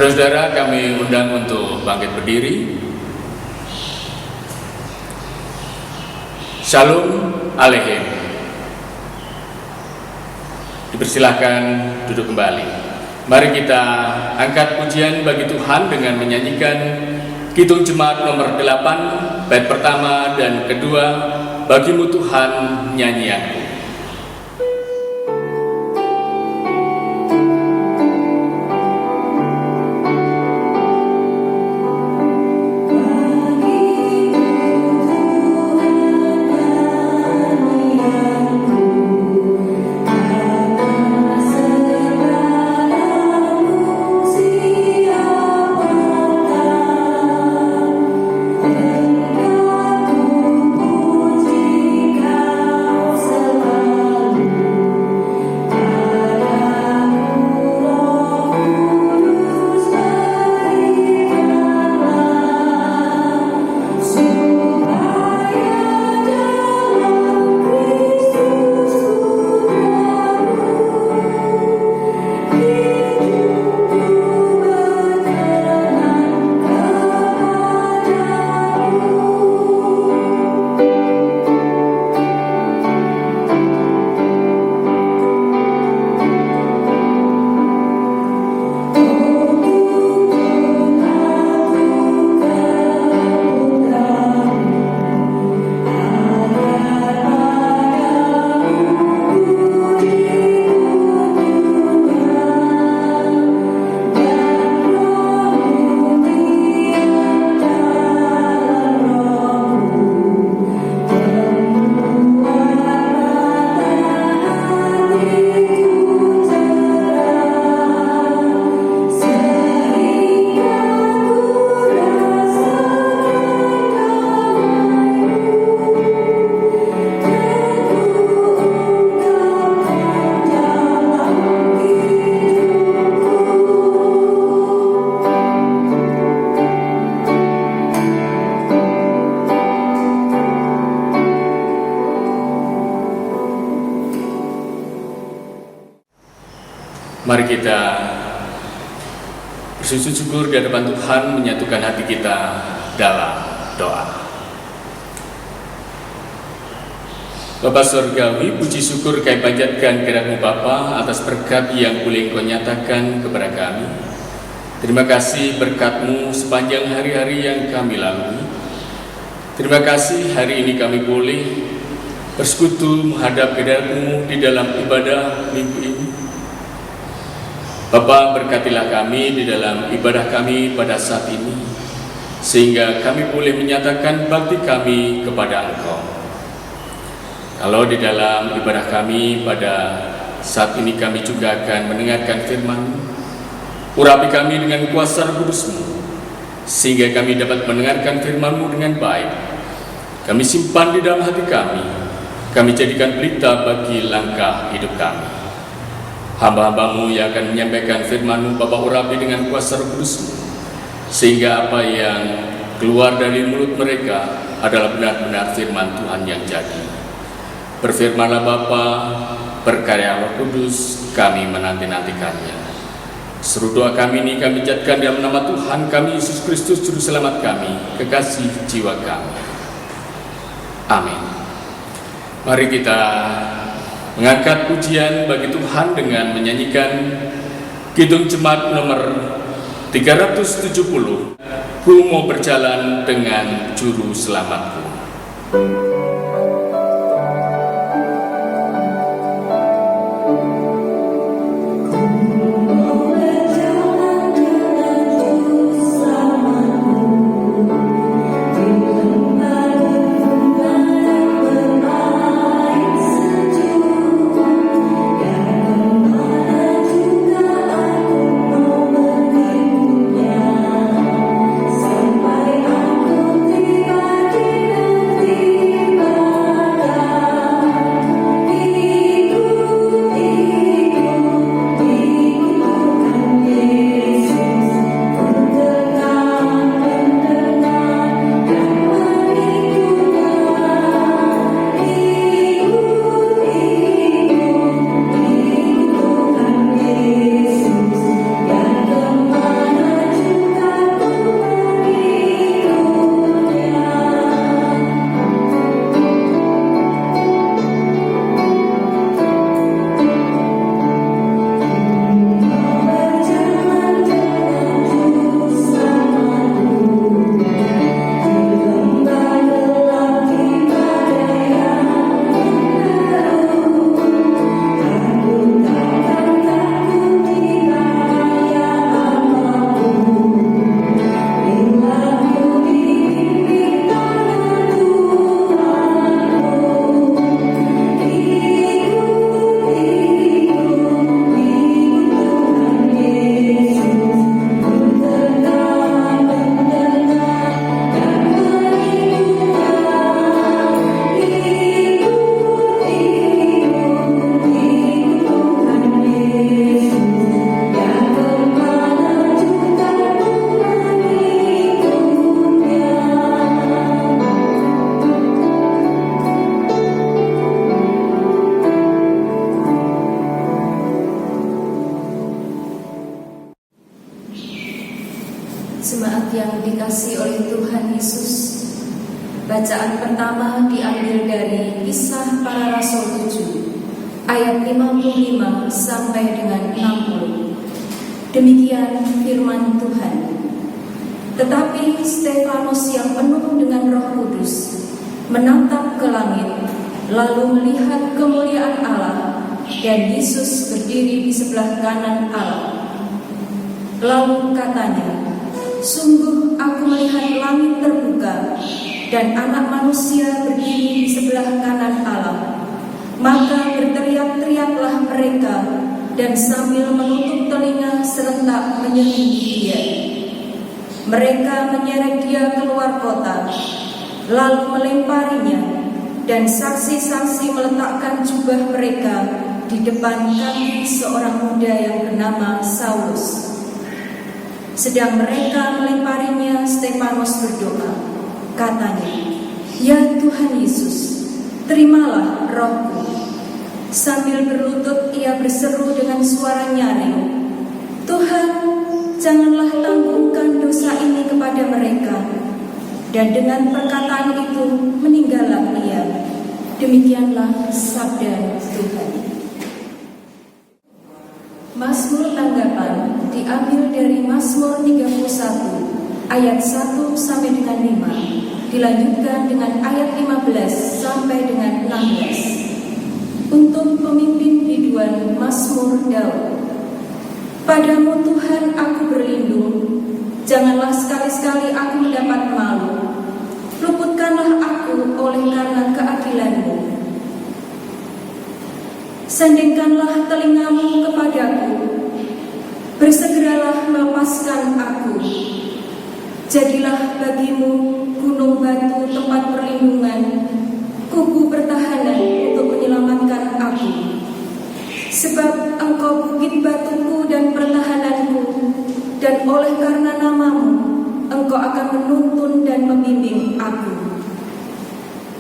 Saudara-saudara, kami undang untuk bangkit berdiri. Shalom Aleichem. Dipersilahkan duduk kembali. Mari kita angkat pujian bagi Tuhan dengan menyanyikan Kidung Jemaat nomor 8, bait pertama dan kedua, Bagimu Tuhan nyanyianku. Mari kita bersujud syukur di hadapan Tuhan, menyatukan hati kita dalam doa. Bapa Surgawi, puji syukur kami panjatkan kehadirat-Mu Bapa atas berkat yang boleh Engkau nyatakan kepada kami. Terima kasih berkat-Mu sepanjang hari-hari yang kami lalui. Terima kasih hari ini kami boleh bersekutu menghadap kehadirat-Mu di dalam ibadah minggu ini. Bapa, berkatilah kami di dalam ibadah kami pada saat ini, sehingga kami boleh menyatakan bakti kami kepada Engkau. Kalau di dalam ibadah kami pada saat ini kami juga akan mendengarkan firman-Mu, urapi kami dengan kuasa Roh Kudus-Mu, sehingga kami dapat mendengarkan firman-Mu dengan baik. Kami simpan di dalam hati kami jadikan pelita bagi langkah hidup kami. Hamba-hamba-Mu yang akan menyampaikan firman-Mu, Bapa, urapi dengan kuasa Roh Kudus-Mu, sehingga apa yang keluar dari mulut mereka adalah benar-benar firman Tuhan yang jadi. Berfirmanlah Bapa, berkarya Roh Kudus, kami menanti-nantikannya. Seru doa kami ini kami jadikan dalam nama Tuhan kami Yesus Kristus, Juru Selamat kami, kekasih jiwa kami. Amin. Mari kita mengangkat pujian bagi Tuhan dengan menyanyikan Kidung Jemaat nomor 370, Ku mau berjalan dengan Juru Selamatku. Sampai aku tiba di yang dikasihi oleh Tuhan Yesus, bacaan pertama diambil dari Kisah Para Rasul 7 ayat 55 sampai dengan 60. Demikian firman Tuhan. Tetapi Stefanus yang penuh dengan Roh Kudus menatap ke langit, lalu melihat kemuliaan Allah dan Yesus berdiri di sebelah kanan Allah. Lalu katanya, "Sungguh aku melihat langit terbuka dan Anak Manusia berdiri di sebelah kanan Allah." Maka berteriak-teriaklah mereka dan sambil menutup telinga serentak menyelingi Dia. Mereka menyeret Dia keluar kota, lalu melemparinya, dan saksi-saksi meletakkan jubah mereka di depan kaki seorang muda yang bernama Saulus. Sedang mereka melemparinya, Stefanus berdoa. Katanya, "Ya Tuhan Yesus, terimalah rohku." Sambil berlutut ia berseru dengan suara nyaring, "Tuhan, janganlah tanggungan dosa ini kepada mereka." Dan dengan perkataan itu meninggallah ia. Demikianlah sabda Tuhan. Mazmur tanggapan diambil dari Mazmur 31 ayat 1 sampai dengan 5, dilanjutkan dengan ayat 15 sampai dengan 16. Untuk pemimpin biduan Mazmur Daud. Padamu Tuhan aku berlindung, janganlah sekali-sekali aku mendapat malu. Luputkanlah aku oleh karena keadilan-Mu. Sandingkanlah telingamu kepadaku, bersegeralah melepaskan aku. Jadilah bagimu gunung batu tempat perlindungan, kubu pertahanan untuk menyelamatkan aku. Sebab Engkau bukit batuku dan pertahananku, dan oleh karena nama-Mu, Engkau akan menuntun dan membimbing aku.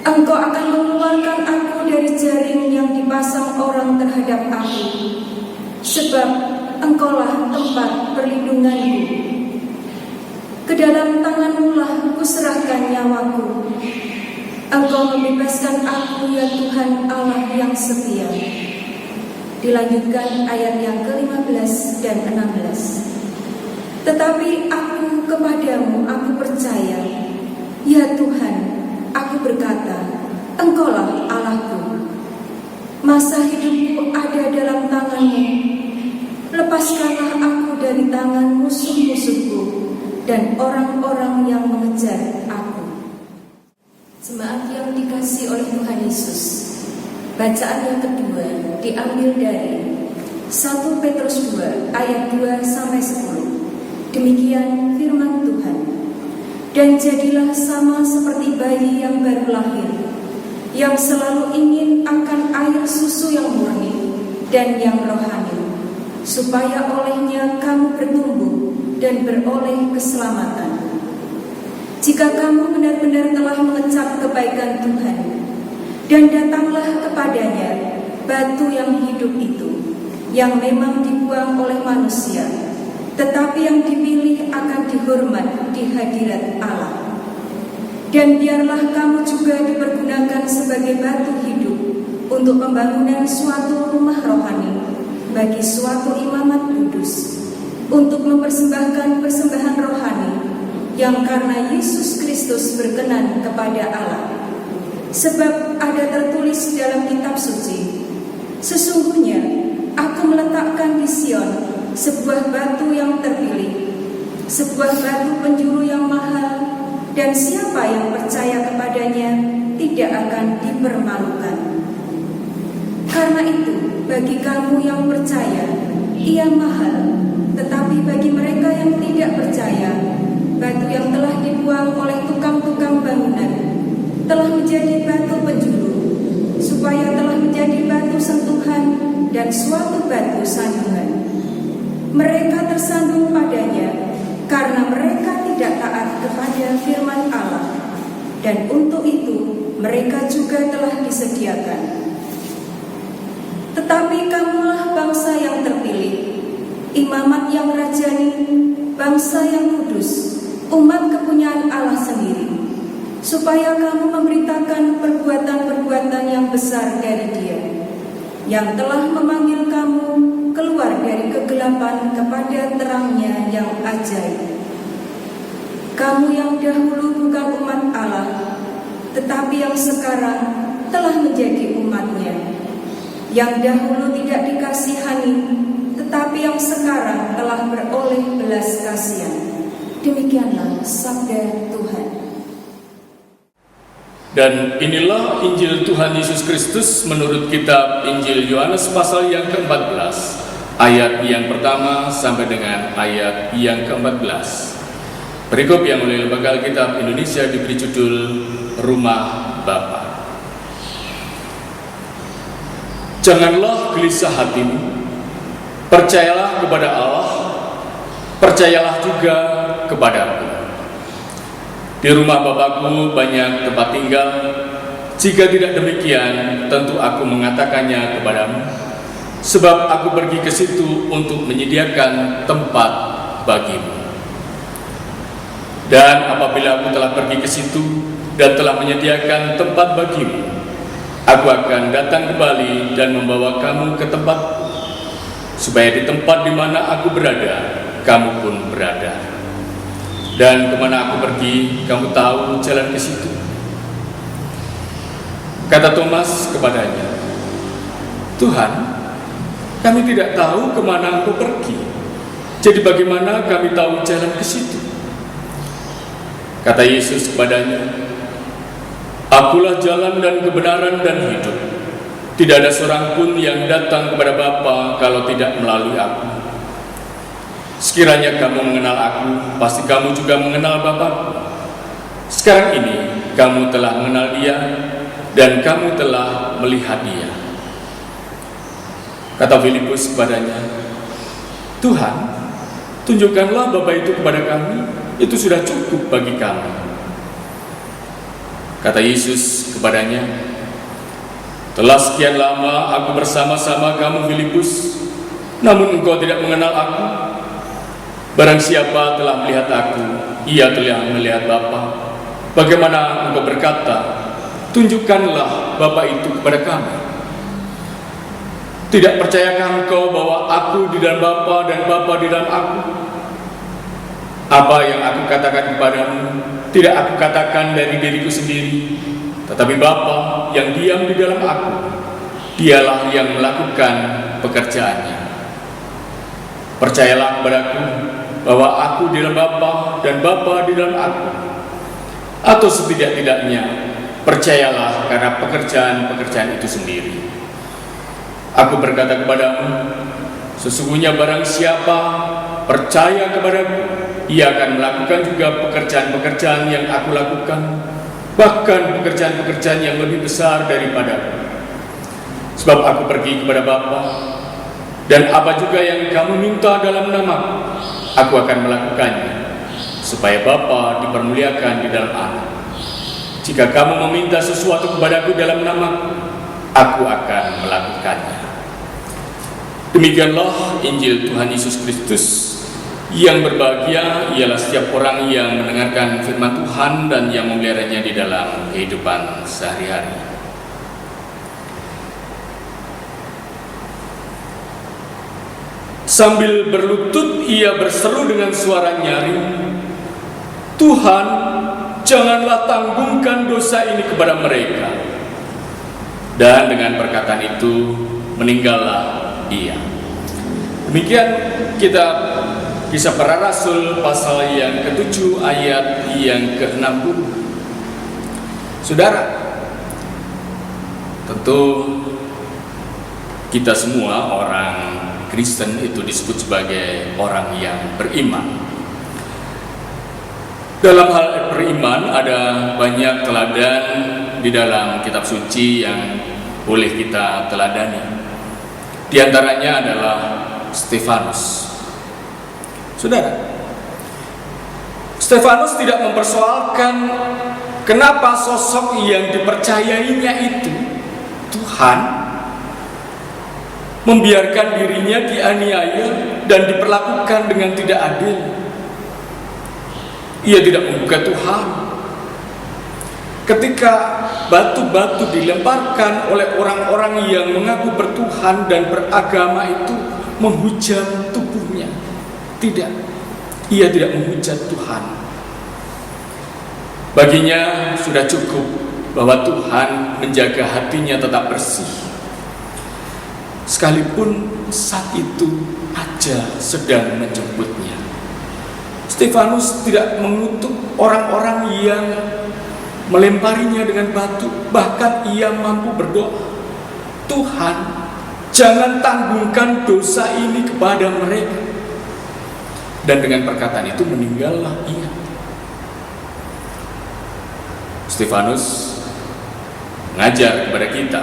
Engkau akan mengeluarkan aku dari jaring yang dipasang orang terhadap aku, sebab Engkaulah tempat perlindunganku. Ke dalam tangan-Mu lah kuserahkan nyawaku. Engkau membebaskan aku, ya Tuhan Allah yang setia. Dilanjutkan ayat yang ke-15 dan 16. Tetapi aku kepadamu aku percaya, ya Tuhan, aku berkata, Engkaulah Allahku. Masa hidupku ada dalam tangan-Mu. Lepaskanlah aku dari tangan musuh-musuhku dan orang-orang yang mengejar aku. Jemaat yang dikasihi oleh Tuhan Yesus, bacaan yang kedua diambil dari 1 Petrus 2 ayat 2 sampai 10. Demikian firman Tuhan. Dan jadilah sama seperti bayi yang baru lahir, yang selalu ingin akan air susu yang murni dan yang rohani, supaya olehnya kamu bertumbuh dan beroleh keselamatan. Jika kamu benar-benar telah mengecap kebaikan Tuhan, dan datanglah kepadanya batu yang hidup itu, yang memang dibuang oleh manusia, tetapi yang dipilih akan dihormat di hadirat Allah. Dan biarlah kamu juga dipergunakan sebagai batu hidup untuk pembangunan suatu rumah rohani bagi suatu imamat kudus, untuk mempersembahkan persembahan rohani yang karena Yesus Kristus berkenan kepada Allah. Sebab ada tertulis dalam kitab suci, sesungguhnya aku meletakkan di Sion sebuah batu yang terpilih, sebuah batu penjuru yang mahal, dan siapa yang percaya kepadanya tidak akan dipermalukan. Karena itu, bagi kamu yang percaya, ia mahal, tetapi bagi mereka yang tidak percaya, batu yang telah dibuang oleh tukang-tukang bangunan telah menjadi batu penjuru, supaya telah menjadi batu sentuhan dan suatu batu sandungan. Mereka tersandung padanya karena mereka tidak taat kepada firman Allah, dan untuk itu mereka juga telah disediakan. Tetapi kamulah bangsa yang terpilih, imamat yang rajani, bangsa yang kudus, umat kepunyaan Allah sendiri, supaya kamu memberitakan perbuatan-perbuatan yang besar dari Dia, yang telah memanggil kamu keluar dari kegelapan kepada terangnya yang ajaib. Kamu yang dahulu bukan umat Allah, tetapi yang sekarang telah menjadi umat-Nya, yang dahulu tidak dikasihani, tetapi yang sekarang telah beroleh belas kasihan. Demikianlah sabda Tuhan. Dan inilah Injil Tuhan Yesus Kristus menurut kitab Injil Yohanes pasal yang ke-14, ayat yang pertama sampai dengan ayat yang ke-14. Perikop yang oleh Lembaga Alkitab Indonesia diberi judul Rumah Bapa. Janganlah gelisah hatimu, percayalah kepada Allah, percayalah juga kepadaku. Di rumah Bapakku banyak tempat tinggal. Jika tidak demikian, tentu aku mengatakannya kepadamu, sebab aku pergi ke situ untuk menyediakan tempat bagimu. Dan apabila aku telah pergi ke situ dan telah menyediakan tempat bagimu, aku akan datang kembali dan membawa kamu ke tempatku, supaya di tempat di mana aku berada, kamu pun berada. Dan kemana aku pergi, kamu tahu jalan ke situ. Kata Thomas kepadanya, Tuhan, kami tidak tahu kemana Engkau pergi. Jadi bagaimana kami tahu jalan ke situ? Kata Yesus kepadanya, Akulah jalan dan kebenaran dan hidup. Tidak ada seorang pun yang datang kepada Bapa kalau tidak melalui aku. Sekiranya kamu mengenal aku, pasti kamu juga mengenal Bapa. Sekarang ini kamu telah mengenal Dia dan kamu telah melihat Dia. Kata Filipus kepadanya, Tuhan, tunjukkanlah Bapa itu kepada kami. Itu sudah cukup bagi kami. Kata Yesus kepadanya, telah sekian lama aku bersama-sama kamu Filipus, namun engkau tidak mengenal aku. Barang siapa telah melihat aku, ia telah melihat Bapa. Bagaimana engkau berkata, tunjukkanlah Bapa itu kepada kami? Tidak percayakah engkau bahwa aku di dalam Bapa dan Bapa di dalam aku? Apa yang aku katakan kepadamu, tidak aku katakan dari diriku sendiri, tetapi Bapa yang diam di dalam aku, Dialah yang melakukan pekerjaannya. Percayalah kepadaku bahwa aku di dalam Bapa dan Bapa di dalam aku. Atau setidak-tidaknya, percayalah karena pekerjaan-pekerjaan itu sendiri. Aku berkata kepadamu, sesungguhnya barang siapa percaya kepadaku, ia akan melakukan juga pekerjaan-pekerjaan yang aku lakukan, bahkan pekerjaan-pekerjaan yang lebih besar daripadaku. Sebab aku pergi kepada Bapa, dan apa juga yang kamu minta dalam namaku, aku akan melakukannya, supaya Bapa dipermuliakan di dalam Anak. Jika kamu meminta sesuatu kepadaku dalam namaku, aku akan melakukannya. Demikianlah Injil Tuhan Yesus Kristus. Yang berbahagia ialah setiap orang yang mendengarkan firman Tuhan dan yang memeliharanya di dalam kehidupan sehari-hari. Sambil berlutut ia berseru dengan suara nyaring, Tuhan, janganlah tanggungkan dosa ini kepada mereka. Dan dengan perkataan itu meninggallah ia. Demikian kita Kisah Para Rasul pasal yang ke-7 ayat yang ke-60. Saudara, tentu kita semua orang Kristen itu disebut sebagai orang yang beriman. Dalam hal beriman ada banyak teladan di dalam kitab suci yang boleh kita teladani. Di antaranya adalah Stefanus. Saudara, Stefanus tidak mempersoalkan kenapa sosok yang dipercayainya itu, Tuhan, membiarkan dirinya dianiaya dan diperlakukan dengan tidak adil. ia tidak membuka Tuhan. Ketika batu-batu dilemparkan oleh orang-orang yang mengaku bertuhan dan beragama itu menghujat tubuhnya, tidak, ia tidak menghujat Tuhan. Baginya sudah cukup bahwa Tuhan menjaga hatinya tetap bersih, sekalipun saat itu aja sedang menjemputnya. Stefanus tidak mengutuk orang-orang yang melemparinya dengan batu, bahkan ia mampu berdoa, Tuhan, jangan tanggungkan dosa ini kepada mereka. Dan dengan perkataan itu meninggallah ia. Stefanus mengajar kepada kita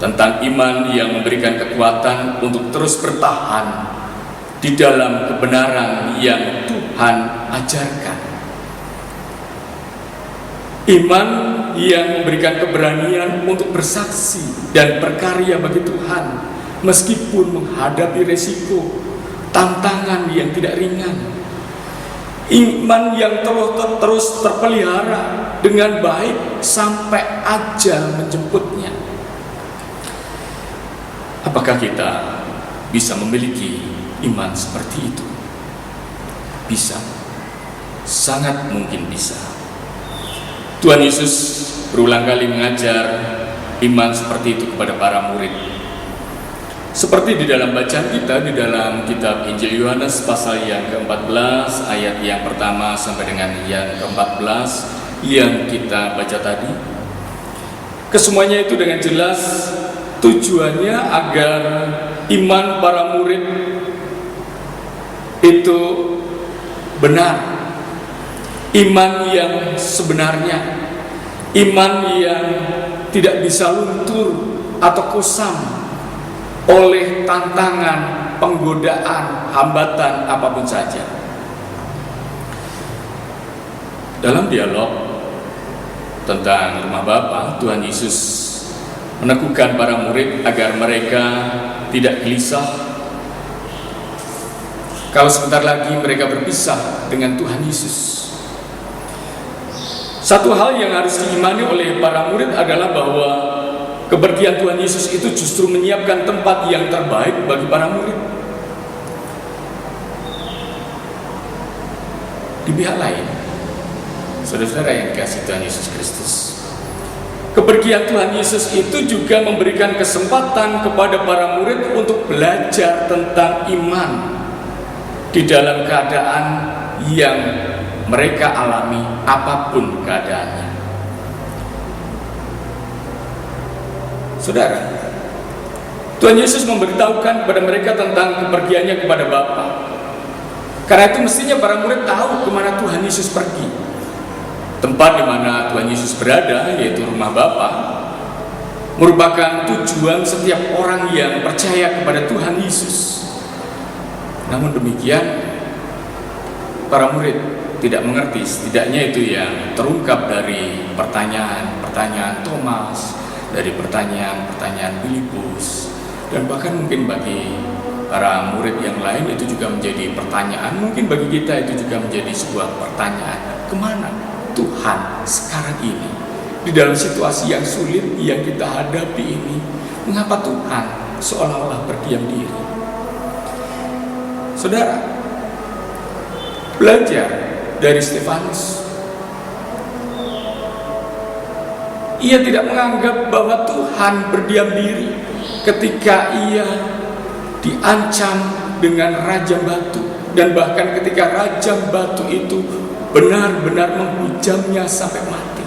tentang iman yang memberikan kekuatan untuk terus bertahan di dalam kebenaran yang Tuhan ajarkan. Iman yang memberikan keberanian untuk bersaksi dan berkarya bagi Tuhan meskipun menghadapi resiko, tantangan yang tidak ringan. Iman yang terus terpelihara dengan baik sampai ajal menjemputnya. Apakah kita bisa memiliki iman seperti itu? Bisa, sangat mungkin bisa. Tuhan Yesus berulang kali mengajar iman seperti itu kepada para murid. Seperti di dalam bacaan kita di dalam kitab Injil Yohanes pasal yang ke-14 ayat yang pertama sampai dengan yang ke-14 yang kita baca tadi. Kesemuanya itu dengan jelas tujuannya agar iman para murid itu benar. Iman yang sebenarnya, iman yang tidak bisa luntur atau kusam oleh tantangan, penggodaan, hambatan apapun saja. Dalam dialog tentang rumah Bapa, Tuhan Yesus meneguhkan para murid agar mereka tidak gelisah kalau sebentar lagi mereka berpisah dengan Tuhan Yesus. Satu hal yang harus diimani oleh para murid adalah bahwa kepergian Tuhan Yesus itu justru menyiapkan tempat yang terbaik bagi para murid. Di pihak lain, saudara-saudara yang dikasihi Tuhan Yesus Kristus, kepergian Tuhan Yesus itu juga memberikan kesempatan kepada para murid untuk belajar tentang iman di dalam keadaan yang mereka alami, apapun keadaannya. Saudara, Tuhan Yesus memberitahukan kepada mereka tentang kepergiannya kepada Bapa. Karena itu mestinya para murid tahu kemana Tuhan Yesus pergi. Tempat di mana Tuhan Yesus berada, yaitu rumah Bapa, merupakan tujuan setiap orang yang percaya kepada Tuhan Yesus. Namun demikian, para murid tidak mengerti, setidaknya itu yang terungkap dari pertanyaan-pertanyaan Thomas, dari pertanyaan-pertanyaan Filipus, dan bahkan mungkin bagi para murid yang lain itu juga menjadi pertanyaan, mungkin bagi kita itu juga menjadi sebuah pertanyaan, kemana Tuhan sekarang ini di dalam situasi yang sulit yang kita hadapi ini? Mengapa Tuhan seolah-olah berdiam diri? Saudara, belajar dari Stefanus. Ia tidak menganggap bahwa Tuhan berdiam diri ketika ia diancam dengan rajam batu, dan bahkan ketika rajam batu itu benar-benar menghujamnya sampai mati.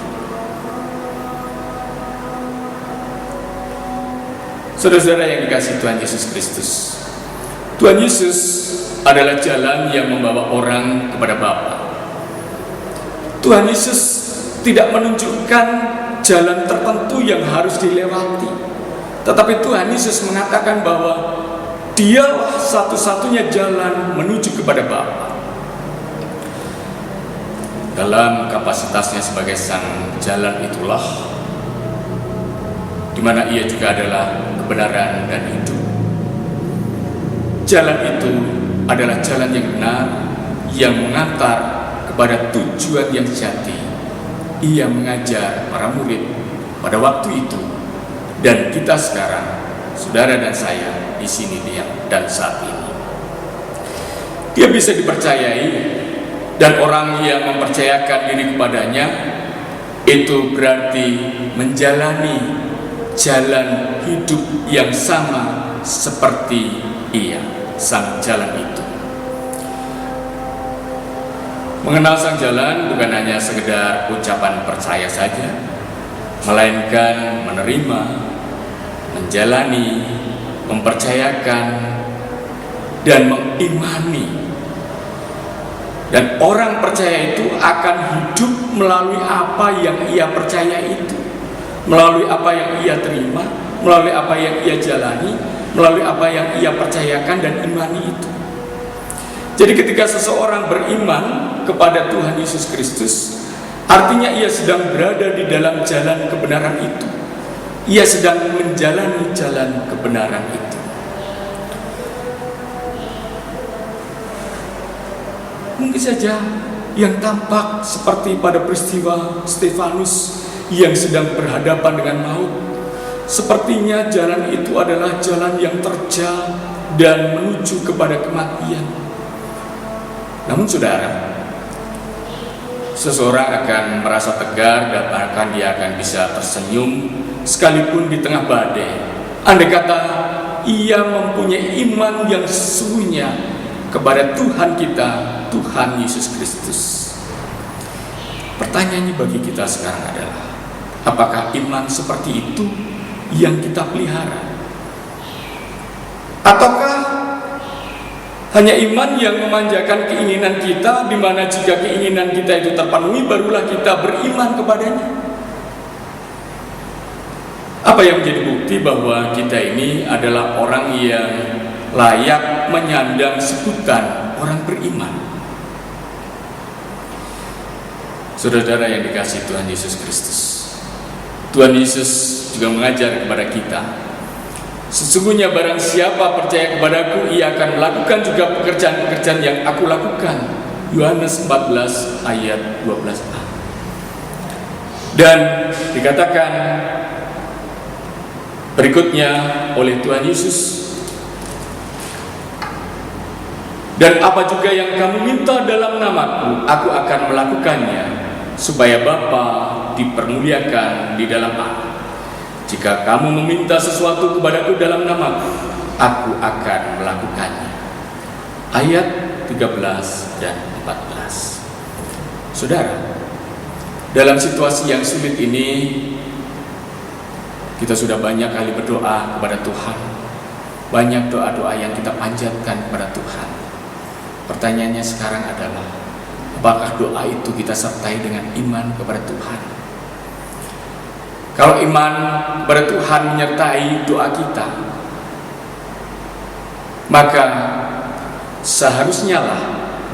Saudara-saudara yang dikasihi Tuhan Yesus Kristus, Tuhan Yesus adalah jalan yang membawa orang kepada Bapa. Tuhan Yesus tidak menunjukkan jalan tertentu yang harus dilewati, tetapi Tuhan Yesus mengatakan bahwa Dialah satu-satunya jalan menuju kepada Bapa. Dalam kapasitasnya sebagai sang jalan itulah di mana ia juga adalah kebenaran dan hidup. Jalan itu adalah jalan yang benar yang mengantar kepada tujuan yang sejati. Ia mengajar para murid pada waktu itu dan kita sekarang, saudara dan saya di sini dan saat ini. Dia bisa dipercayai, dan orang yang mempercayakan diri kepadanya itu berarti menjalani jalan hidup yang sama seperti ia, sang jalan itu. Mengenal sang jalan bukan hanya sekedar ucapan percaya saja, melainkan menerima, menjalani, mempercayakan, dan mengimani. Dan orang percaya itu akan hidup melalui apa yang ia percaya itu, melalui apa yang ia terima, melalui apa yang ia jalani, melalui apa yang ia percayakan dan imani itu. Jadi ketika seseorang beriman kepada Tuhan Yesus Kristus, artinya ia sedang berada di dalam jalan kebenaran itu. Ia sedang menjalani jalan kebenaran itu. Mungkin saja yang tampak seperti pada peristiwa Stefanus yang sedang berhadapan dengan maut, sepertinya jalan itu adalah jalan yang terjal dan menuju kepada kematian. Namun saudara, seseorang akan merasa tegar dan bahkan dia akan bisa tersenyum sekalipun di tengah badai, andai kata ia mempunyai iman yang sesungguhnya kepada Tuhan kita, Tuhan Yesus Kristus. Pertanyaannya bagi kita sekarang adalah, apakah iman seperti itu yang kita pelihara? Ataukah hanya iman yang memanjakan keinginan kita, di mana jika keinginan kita itu terpenuhi, barulah kita beriman kepadanya? Apa yang menjadi bukti bahwa kita ini adalah orang yang layak menyandang sebutan orang beriman? Saudara-saudara yang dikasihi Tuhan Yesus Kristus, Tuhan Yesus juga mengajar kepada kita, sesungguhnya barang siapa percaya kepadaku, ia akan melakukan juga pekerjaan-pekerjaan yang aku lakukan. Yohanes 14 ayat 12a. Dan dikatakan berikutnya oleh Tuhan Yesus, dan apa juga yang kamu minta dalam namaku, aku akan melakukannya, supaya Bapa dipermuliakan di dalam aku. Jika kamu meminta sesuatu kepadaku dalam namaku, aku akan melakukannya. Ayat 13 dan 14. Saudara, dalam situasi yang sulit ini, kita sudah banyak kali berdoa kepada Tuhan. Banyak doa-doa yang kita panjatkan kepada Tuhan. Pertanyaannya sekarang adalah, apakah doa itu kita sertai dengan iman kepada Tuhan? Kalau iman kepada Tuhan menyertai doa kita, maka seharusnya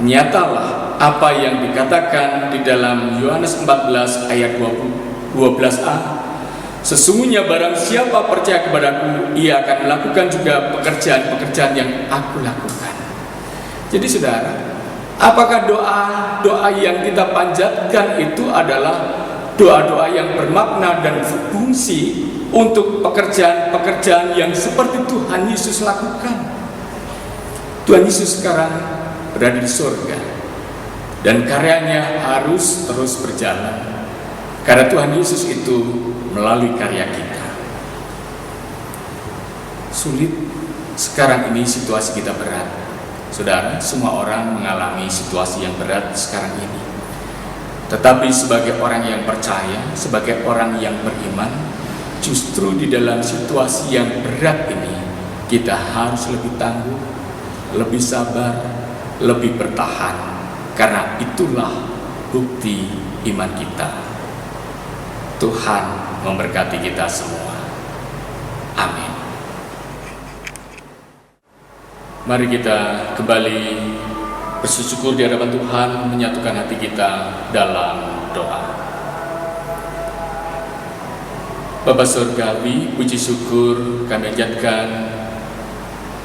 nyatalah apa yang dikatakan di dalam Yohanes 14 ayat 12a. Sesungguhnya barang siapa percaya kepadaku, ia akan melakukan juga pekerjaan-pekerjaan yang aku lakukan. Jadi saudara, apakah doa-doa yang kita panjatkan itu adalah doa-doa yang bermakna dan berfungsi untuk pekerjaan-pekerjaan yang seperti Tuhan Yesus lakukan? Tuhan Yesus sekarang berada di surga, dan karyanya harus terus berjalan, karena Tuhan Yesus itu melalui karya kita. Sulit sekarang ini, situasi kita berat. Saudara, semua orang mengalami situasi yang berat sekarang ini. Tetapi sebagai orang yang percaya, sebagai orang yang beriman, justru di dalam situasi yang berat ini, kita harus lebih tangguh, lebih sabar, lebih bertahan, karena itulah bukti iman kita. Tuhan memberkati kita semua. Amin. Mari kita kembali bersyukur di hadapan Tuhan, menyatukan hati kita dalam doa. Bapa Surgawi, puji syukur kami panjatkan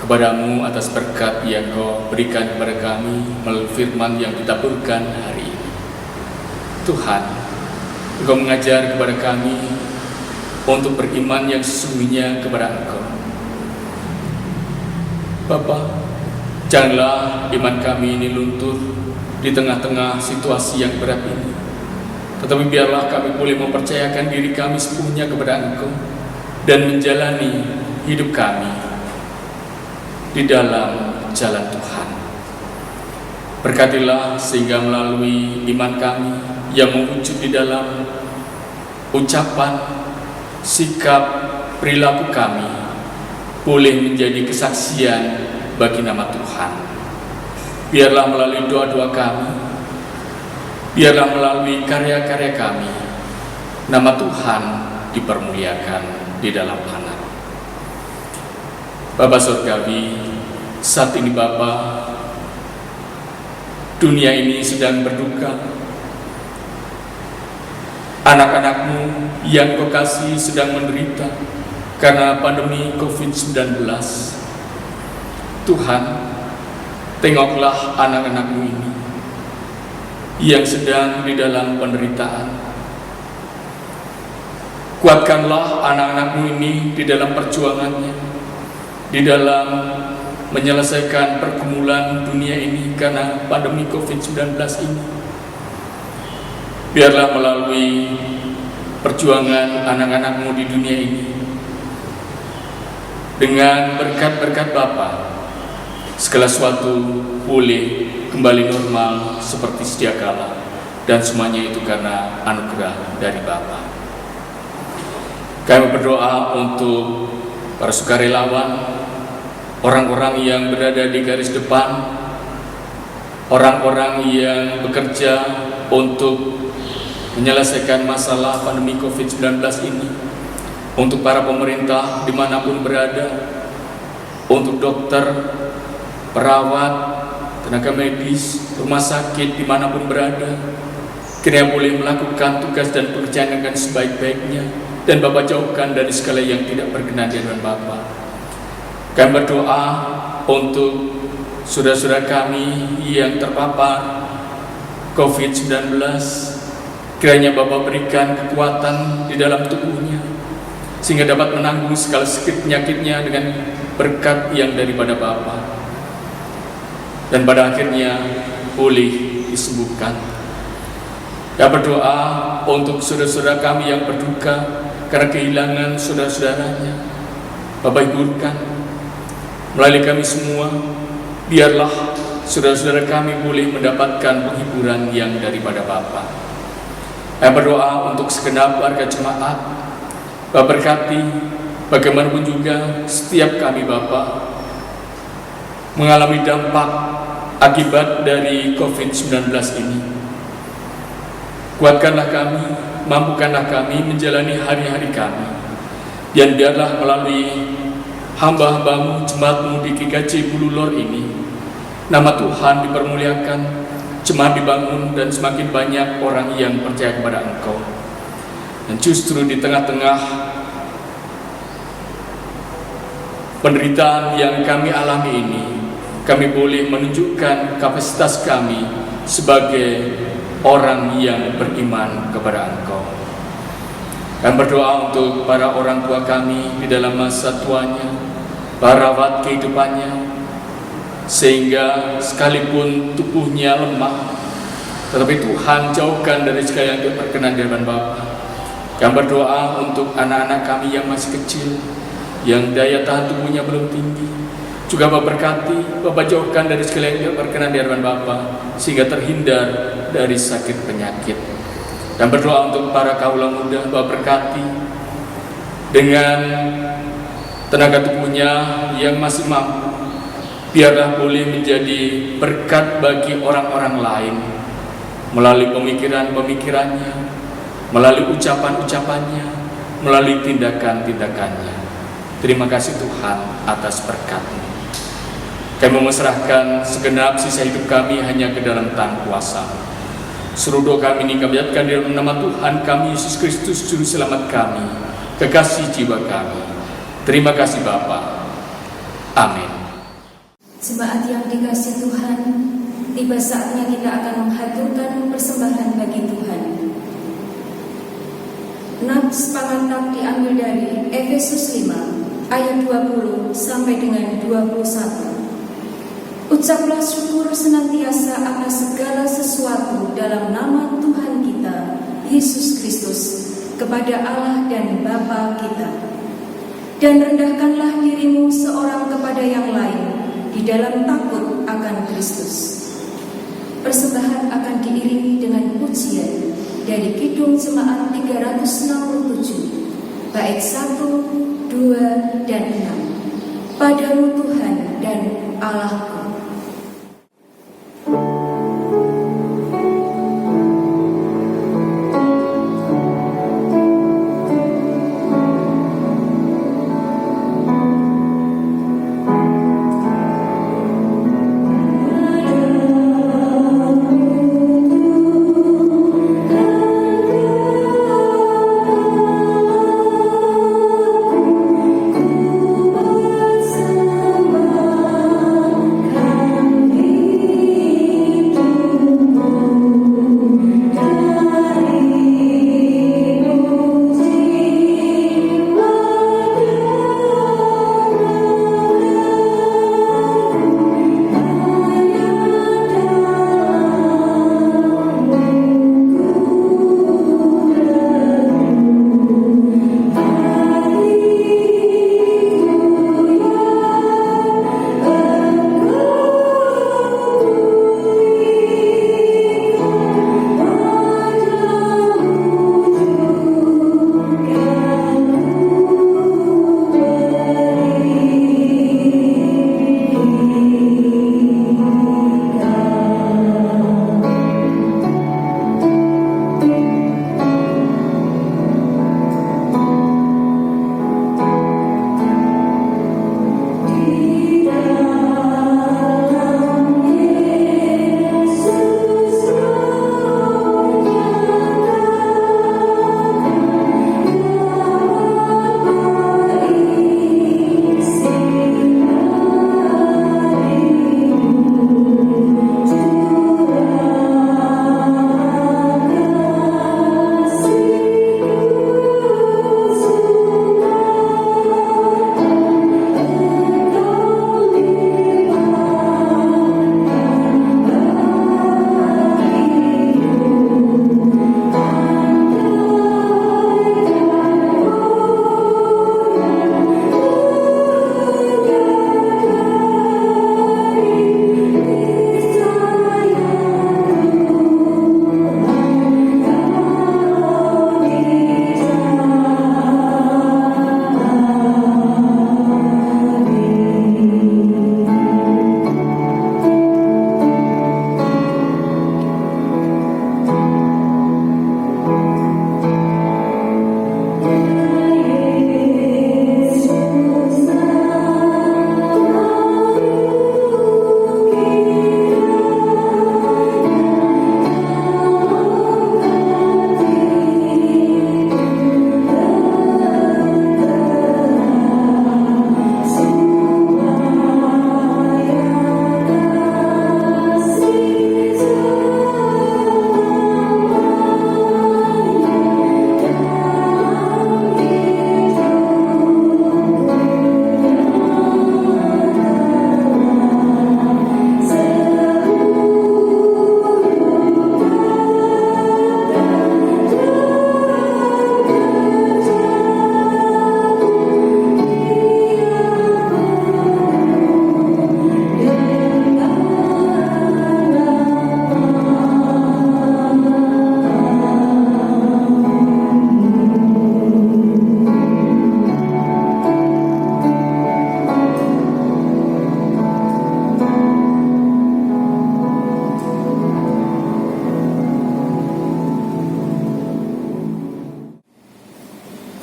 kepadamu atas berkat yang Kau berikan kepada kami melalui firman yang ditaburkan hari ini. Tuhan, Engkau mengajar kepada kami untuk beriman yang sesungguhnya kepada Engkau. Bapa, janganlah iman kami ini luntur di tengah-tengah situasi yang berat ini, tetapi biarlah kami boleh mempercayakan diri kami sepenuhnya kepada Engkau dan menjalani hidup kami di dalam jalan Tuhan. Berkatilah sehingga melalui iman kami yang mewujud di dalam ucapan, sikap, perilaku kami boleh menjadi kesaksian bagi nama Tuhan. Biarlah melalui doa-doa kami, biarlah melalui karya-karya kami, nama Tuhan dipermuliakan di dalam anak. Bapa Surgawi, saat ini Bapa, dunia ini sedang berduka. Anak-anak-Mu yang Kau kasih sedang menderita karena pandemi COVID-19. Tuhan, tengoklah anak-anak-Mu ini yang sedang di dalam penderitaan. Kuatkanlah anak-anak-Mu ini di dalam perjuangannya, di dalam menyelesaikan pergumulan dunia ini karena pandemi COVID-19 ini. Biarlah melalui perjuangan anak-anak-Mu di dunia ini, dengan berkat-berkat Bapa, segala sesuatu boleh kembali normal seperti sedia kala, dan semuanya itu karena anugerah dari Bapa. Kami berdoa untuk para sukarelawan, orang-orang yang berada di garis depan, orang-orang yang bekerja untuk menyelesaikan masalah pandemi COVID-19 ini, untuk para pemerintah dimanapun berada, untuk dokter, perawat, tenaga medis, rumah sakit dimanapun berada, kiranya boleh melakukan tugas dan pekerjaan dengan sebaik-baiknya, dan Bapa jauhkan dari segala yang tidak berkenan di hadapan Bapa. Kami berdoa untuk saudara-saudara kami yang terpapar COVID-19, kiranya Bapa berikan kekuatan di dalam tubuhnya, sehingga dapat menanggung segala sakit penyakitnya dengan berkat yang daripada Bapa, dan pada akhirnya boleh disembuhkan. Kami berdoa untuk saudara-saudara kami yang berduka karena kehilangan saudara-saudaranya. Bapa hiburkan melalui kami semua, biarlah saudara-saudara kami boleh mendapatkan penghiburan yang daripada Bapa. Kami berdoa untuk segenap warga jemaat. Bapa berkati bagaimanapun juga setiap kami Bapa mengalami dampak akibat dari COVID-19 ini. Kuatkanlah kami, mampukanlah kami menjalani hari-hari kami, dan biarlah melalui hamba-hambamu, jemaat-Mu di GKJ Bululor ini, nama Tuhan dipermuliakan, jemaat dibangun, dan semakin banyak orang yang percaya kepada Engkau. Dan justru di tengah-tengah penderitaan yang kami alami ini, kami boleh menunjukkan kapasitas kami sebagai orang yang beriman kepada Engkau. Kami berdoa untuk para orang tua kami di dalam masa tuanya, merawat kehidupannya, sehingga sekalipun tubuhnya lemah, tetapi Tuhan jauhkan dari segala yang tidak berkenan di hadapan Bapa. Kami berdoa untuk anak-anak kami yang masih kecil, yang daya tahan tubuhnya belum tinggi, juga Bapa berkati, Bapa jauhkan dari segala yang tidak berkenan di hadapan Bapa, sehingga terhindar dari sakit penyakit. Dan berdoa untuk para kaula muda, Bapa berkati dengan tenaga tubuhnya yang masih mampu, biarlah boleh menjadi berkat bagi orang-orang lain melalui pemikiran-pemikirannya, melalui ucapan-ucapannya, melalui tindakan-tindakannya. Terima kasih Tuhan atas berkat-Mu. Kami menyerahkan segenap sisa hidup kami hanya ke dalam tangan kuasa. Seluruh doa kami ini kami nyatakan di dalam nama Tuhan kami Yesus Kristus Juru Selamat kami, kekasih jiwa kami. Terima kasih Bapa. Amin. Jemaat yang dikasihi Tuhan, tiba saatnya kita akan menghaturkan persembahan bagi Tuhan. Nats pengantar diambil dari Efesus 5 ayat 20 sampai dengan 21. Ucaplah syukur senantiasa atas segala sesuatu dalam nama Tuhan kita Yesus Kristus kepada Allah dan Bapa kita. Dan rendahkanlah dirimu seorang kepada yang lain di dalam takut akan Kristus. Persembahan akan diiringi dengan pujian dari Kidung Jemaat 367, bait 1, 2, dan 6. Padamu Tuhan dan Allahku.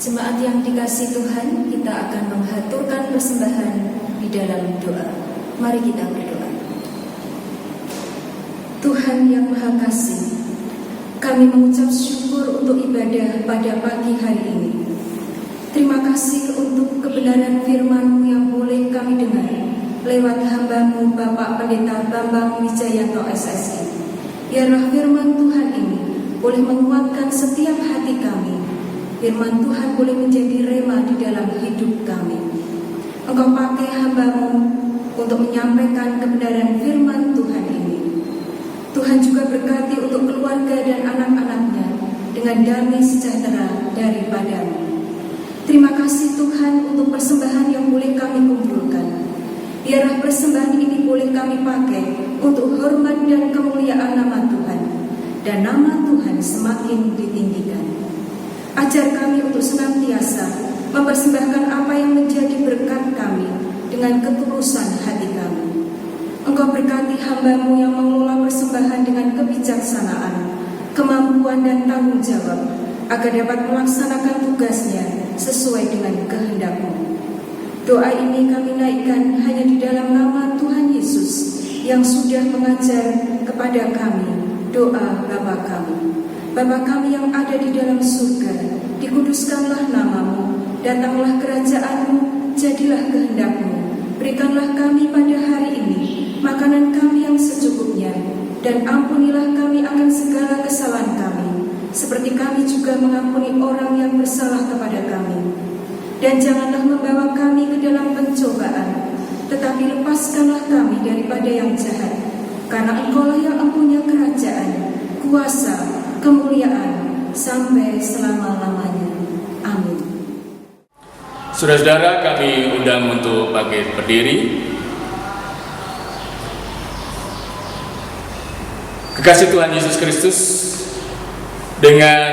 Jemaat yang dikasihi Tuhan, kita akan menghaturkan persembahan di dalam doa. Mari kita berdoa. Tuhan yang Maha Kasih, kami mengucap syukur untuk ibadah pada pagi hari ini. Terima kasih untuk kebenaran firman-Mu yang boleh kami dengar lewat hamba-Mu Bapak Pendeta Bambang Wijayanto SSI. Biarlah firman Tuhan ini boleh menguatkan setiap hati kami, firman Tuhan boleh menjadi rema di dalam hidup kami. Engkau pakai hamba-Mu untuk menyampaikan kebenaran firman Tuhan ini. Tuhan juga berkati untuk keluarga dan anak-anaknya dengan damai sejahtera daripada-Mu. Terima kasih Tuhan untuk persembahan yang boleh kami kumpulkan. Biarlah persembahan ini boleh kami pakai untuk hormat dan kemuliaan nama Tuhan, dan nama Tuhan semakin ditinggikan. Ajar kami untuk senantiasa mempersembahkan apa yang menjadi berkat kami dengan ketulusan hati kami. Engkau berkati hamba-Mu yang mengelola persembahan dengan kebijaksanaan, kemampuan dan tanggung jawab, agar dapat melaksanakan tugasnya sesuai dengan kehendak-Mu. Doa ini kami naikkan hanya di dalam nama Tuhan Yesus yang sudah mengajar kepada kami doa Bapa kami. Bapa kami yang ada di dalam surga, dikuduskanlah nama-Mu, datanglah kerajaan-Mu, jadilah kehendak-Mu. Berikanlah kami pada hari ini makanan kami yang secukupnya, dan ampunilah kami akan segala kesalahan kami, seperti kami juga mengampuni orang yang bersalah kepada kami. Dan janganlah membawa kami ke dalam pencobaan, tetapi lepaskanlah kami daripada yang jahat. Karena Engkau-lah yang mempunyai kerajaan, kuasa, kemuliaan, sampai selama-lamanya. Amin. Saudara-saudara, kami undang untuk bangkit berdiri. Kekasih Tuhan Yesus Kristus, dengan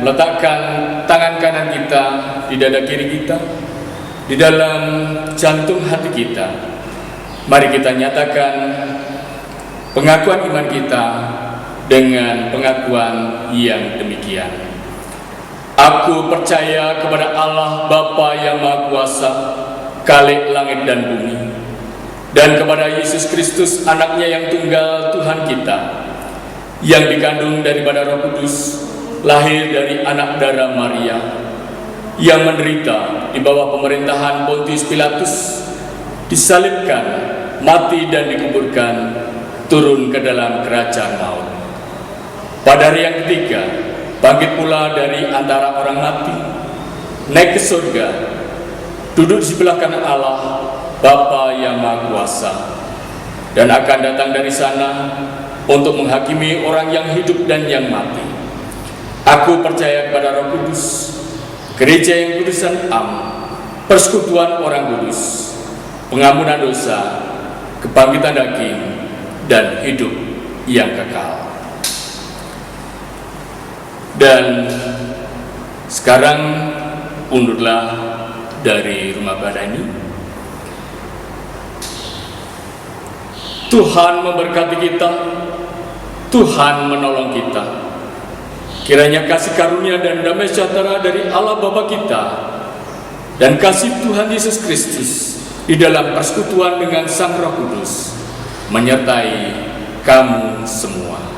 meletakkan tangan kanan kita di dada kiri kita, di dalam jantung hati kita, mari kita nyatakan pengakuan iman kita dengan pengakuan yang demikian. Aku percaya kepada Allah Bapa yang Maha Kuasa, Khalik langit dan bumi, dan kepada Yesus Kristus, anaknya yang tunggal Tuhan kita, yang dikandung daripada Roh Kudus, lahir dari anak darah Maria, yang menderita di bawah pemerintahan Pontius Pilatus, disalibkan, mati dan dikuburkan, turun ke dalam kerajaan maut. Pada hari yang ketiga, bangkit pula dari antara orang mati, naik ke surga, duduk di sebelah kanan Allah, Bapa yang Maha Kuasa, dan akan datang dari sana untuk menghakimi orang yang hidup dan yang mati. Aku percaya kepada Roh Kudus, gereja yang kudus dan am, persekutuan orang kudus, pengampunan dosa, kebangkitan daging, dan hidup yang kekal. Dan sekarang undurlah dari rumah ibadah ini. Tuhan memberkati kita, Tuhan menolong kita. Kiranya kasih karunia dan damai sejahtera dari Allah Bapa kita dan kasih Tuhan Yesus Kristus di dalam persekutuan dengan Sang Roh Kudus menyertai kamu semua.